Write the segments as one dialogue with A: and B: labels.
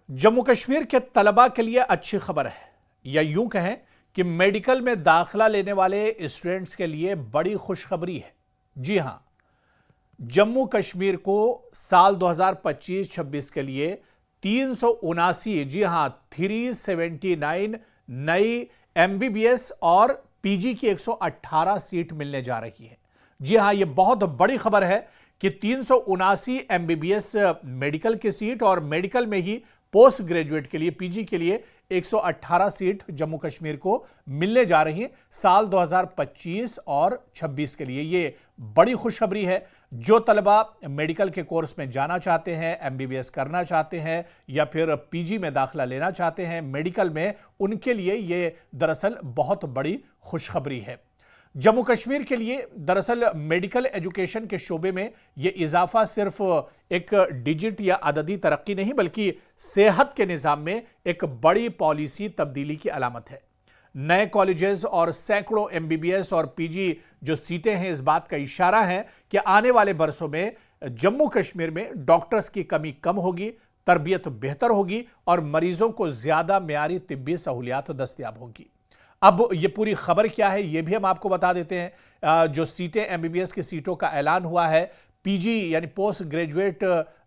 A: जम्मू कश्मीर के तलबा के लिए अच्छी खबर है, या यूं कहें कि मेडिकल में दाखिला लेने वाले स्टूडेंट्स के लिए बड़ी खुशखबरी है। जी हां, जम्मू कश्मीर को साल 2025-26 के लिए 379, जी हां 379 नई एमबीबीएस और पीजी की 118 सीट मिलने जा रही है। जी हां, यह बहुत बड़ी खबर है कि 379 एमबीबीएस मेडिकल की सीट और मेडिकल में ही पोस्ट ग्रेजुएट के लिए, पीजी के लिए 118 सीट जम्मू कश्मीर को मिलने जा रही है साल 2025 और 26 के लिए। यह बड़ी खुशखबरी है। जो तलबा मेडिकल के कोर्स में जाना चाहते हैं, एमबीबीएस करना चाहते हैं या फिर पीजी में दाखिला लेना चाहते हैं मेडिकल में, उनके लिए यह दरअसल बहुत बड़ी खुशखबरी है। जम्मू कश्मीर के लिए दरअसल मेडिकल एजुकेशन के शोबे में यह इजाफा सिर्फ एक डिजिट या अददी तरक्की नहीं, बल्कि सेहत के निज़ाम में एक बड़ी पॉलिसी तब्दीली की अलामत है। नए कॉलेजेस और सैकड़ों एमबीबीएस और पीजी जो सीटें हैं, इस बात का इशारा है कि आने वाले बरसों में जम्मू कश्मीर में डॉक्टर्स की कमी कम होगी, तरबियत बेहतर होगी और मरीजों को ज्यादा मियारी तिब्बी सहूलियात दस्तयाब होगी। अब ये पूरी खबर क्या है, ये भी हम आपको बता देते हैं। जो सीटें एमबीबीएस की सीटों का ऐलान हुआ है, पीजी यानी पोस्ट ग्रेजुएट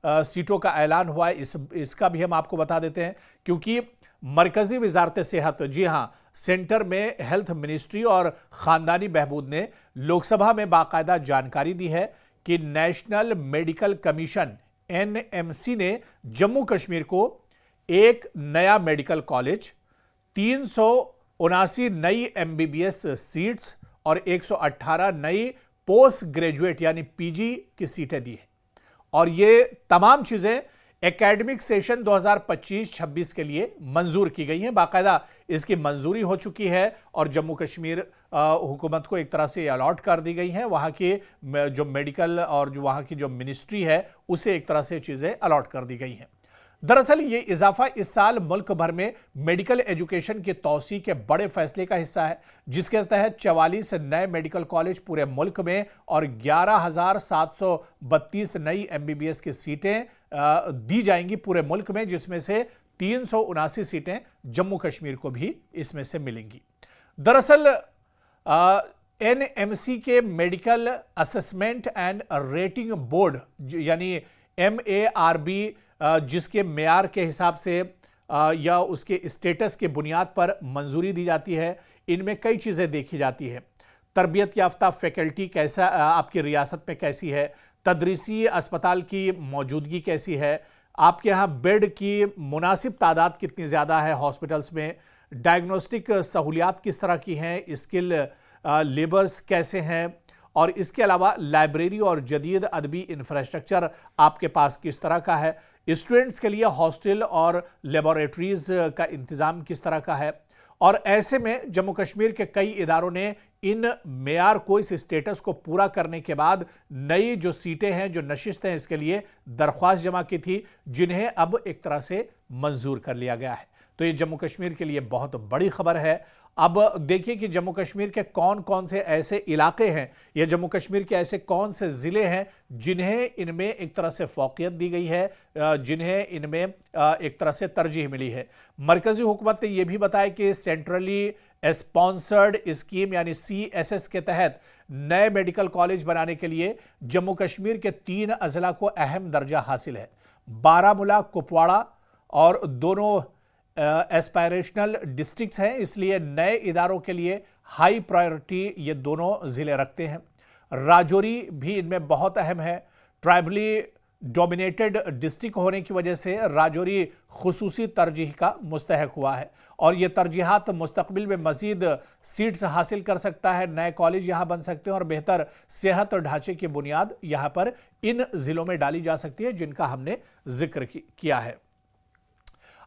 A: सीटों का ऐलान हुआ है, इसका भी हम आपको बता देते हैं, क्योंकि मरकजी वजारत सेहत, जी हां, सेंटर में हेल्थ मिनिस्ट्री और खानदानी बहबूद ने लोकसभा में बाकायदा जानकारी दी है कि नेशनल मेडिकल कमीशन एनएमसी ने जम्मू कश्मीर को एक नया मेडिकल कॉलेज, 379 नई एमबीबीएस सीट्स और 118 नई पोस्ट ग्रेजुएट यानी पीजी की सीटें दी हैं। और ये तमाम चीजें एकेडमिक सेशन 2025-26 के लिए मंजूर की गई हैं। बाकायदा इसकी मंजूरी हो चुकी है और जम्मू कश्मीर हुकूमत को एक तरह से अलॉट कर दी गई है। वहां की जो मेडिकल और जो वहां की जो मिनिस्ट्री है, उसे एक तरह से चीजें अलॉट कर दी गई हैं। दरअसल ये इजाफा इस साल मुल्क भर में मेडिकल एजुकेशन की तौसी के बड़े फैसले का हिस्सा है, जिसके तहत 44 नए मेडिकल कॉलेज पूरे मुल्क में और 11,732 नई एमबीबीएस की सीटें दी जाएंगी पूरे मुल्क में, जिसमें से 379 सीटें जम्मू कश्मीर को भी इसमें से मिलेंगी। दरअसल एनएमसी के medical assessment and rating board यानी MARB, जिसके मेयार के हिसाब से या उसके स्टेटस के बुनियाद पर मंजूरी दी जाती है, इनमें कई चीज़ें देखी जाती है। तरबियत याफ्ता फैकल्टी कैसा आपकी रियासत में कैसी है, तदरीसी अस्पताल की मौजूदगी कैसी है, आपके यहाँ बेड की मुनासिब तादाद कितनी ज़्यादा है हॉस्पिटल्स में, डायग्नोस्टिक सहूलियात किस तरह की हैं, स्किल लेबर्स कैसे हैं, और इसके अलावा लाइब्रेरी और जदीद अदबी इंफ्रास्ट्रक्चर आपके पास किस तरह का है, स्टूडेंट्स के लिए हॉस्टल और लेबोरेटरीज का इंतज़ाम किस तरह का है। और ऐसे में जम्मू कश्मीर के कई इदारों ने इन मेयार को, इस स्टेटस को पूरा करने के बाद नई जो सीटें हैं, जो नशिस्तें हैं, इसके लिए दरख्वास्त जमा की थी, जिन्हें अब एक तरह से मंजूर कर लिया गया है। तो ये जम्मू कश्मीर के लिए बहुत बड़ी खबर है। अब देखिए कि जम्मू कश्मीर के कौन कौन से ऐसे इलाके हैं या जम्मू कश्मीर के ऐसे कौन से ज़िले हैं जिन्हें इनमें एक तरह से फौकियत दी गई है, जिन्हें इनमें एक तरह से तरजीह मिली है। मरकजी हुकूमत ने यह भी बताया कि सेंट्रली स्पॉन्सर्ड स्कीम यानी CSS के तहत नए मेडिकल कॉलेज बनाने के लिए जम्मू कश्मीर के 3 अजला को अहम दर्जा हासिल है। बारामूला, कुपवाड़ा और दोनों एस्पायरेशनल डिस्ट्रिक्ट्स हैं, इसलिए नए इदारों के लिए हाई प्रायोरिटी ये दोनों ज़िले रखते हैं। राजौरी भी इनमें बहुत अहम है। ट्राइबली डोमिनेटेड डिस्ट्रिक्ट होने की वजह से राजौरी खुसूसी तरजीह का मुस्तहक हुआ है और ये तरजीहात मुस्तकबिल में मज़ीद सीट्स हासिल कर सकता है, नए कॉलेज यहाँ बन सकते हैं और बेहतर सेहत ढांचे की बुनियाद यहाँ पर इन ज़िलों में डाली जा सकती है, जिनका हमने जिक्र किया है।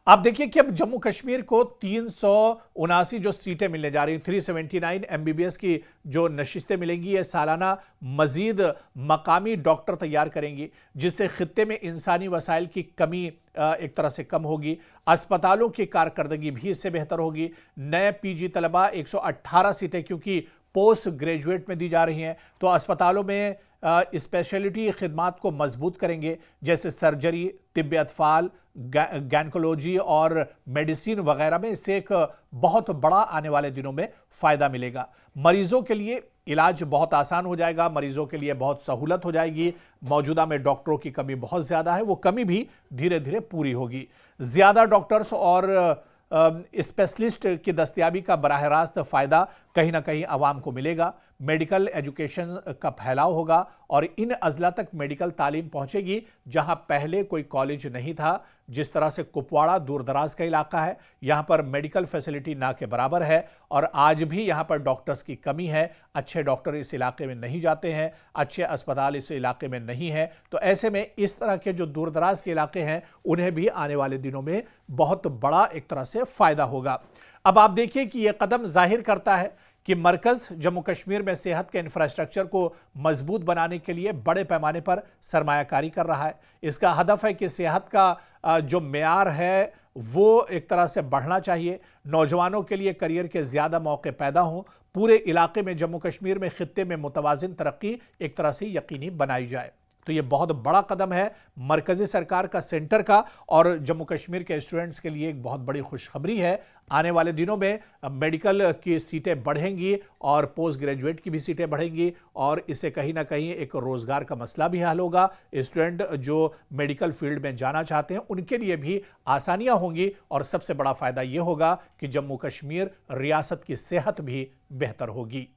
A: आप देखिए कि अब जम्मू कश्मीर को 379 जो सीटें मिलने जा रही, 379 एमबीबीएस की जो नशिस्तें मिलेंगी, ये सालाना मजीद मकामी डॉक्टर तैयार करेंगी, जिससे खित्ते में इंसानी वसाइल की कमी एक तरह से कम होगी, अस्पतालों की कारकर्दगी भी इससे बेहतर होगी। नए पीजी तलबा 118 सीटें, क्योंकि पोस्ट ग्रेजुएट में दी जा रही हैं, तो अस्पतालों में स्पेशलिटी खिदमात को मजबूत करेंगे, जैसे सर्जरी, तिब्बी अतफाल, गैनकोलॉजी और मेडिसिन वगैरह में इससे एक बहुत बड़ा आने वाले दिनों में फ़ायदा मिलेगा। मरीजों के लिए इलाज बहुत आसान हो जाएगा, मरीजों के लिए बहुत सहूलत हो जाएगी। मौजूदा में डॉक्टरों की कमी बहुत ज़्यादा है, वो कमी भी धीरे धीरे पूरी होगी। ज़्यादा डॉक्टर्स और स्पेशलिस्ट की दस्तयाबी का बराह रास्त फ़ायदा कहीं ना कहीं आवाम को मिलेगा। मेडिकल एजुकेशन का फैलाव होगा और इन अजला तक मेडिकल तालीम पहुंचेगी जहां पहले कोई कॉलेज नहीं था। जिस तरह से कुपवाड़ा दूर दराज का इलाका है, यहां पर मेडिकल फैसिलिटी ना के बराबर है और आज भी यहां पर डॉक्टर्स की कमी है। अच्छे डॉक्टर इस इलाके में नहीं जाते हैं, अच्छे अस्पताल इस इलाके में नहीं है। तो ऐसे में इस तरह के जो दूर दराज के इलाके हैं उन्हें भी आने वाले दिनों में बहुत बड़ा एक तरह से फ़ायदा होगा। अब आप देखिए कि यह कदम जाहिर करता है कि मरकज़ जम्मू कश्मीर में सेहत के इंफ्रास्ट्रक्चर को मजबूत बनाने के लिए बड़े पैमाने पर सरमायाकारी कर रहा है। इसका हदफ है कि सेहत का जो मेयार है वो एक तरह से बढ़ना चाहिए, नौजवानों के लिए करियर के ज़्यादा मौके पैदा हों, पूरे इलाके में जम्मू कश्मीर में खित्ते में मुतवाज़िन तरक्की एक तरह से यकीनी बनाई जाए। तो ये बहुत बड़ा कदम है मरकज़ी सरकार का, सेंटर का, और जम्मू कश्मीर के स्टूडेंट्स के लिए एक बहुत बड़ी खुशखबरी है। आने वाले दिनों में मेडिकल की सीटें बढ़ेंगी और पोस्ट ग्रेजुएट की भी सीटें बढ़ेंगी और इससे कहीं ना कहीं एक रोज़गार का मसला भी हल होगा। स्टूडेंट जो मेडिकल फील्ड में जाना चाहते हैं उनके लिए भी आसानियां होंगी और सबसे बड़ा फ़ायदा ये होगा कि जम्मू कश्मीर रियासत की सेहत भी बेहतर होगी।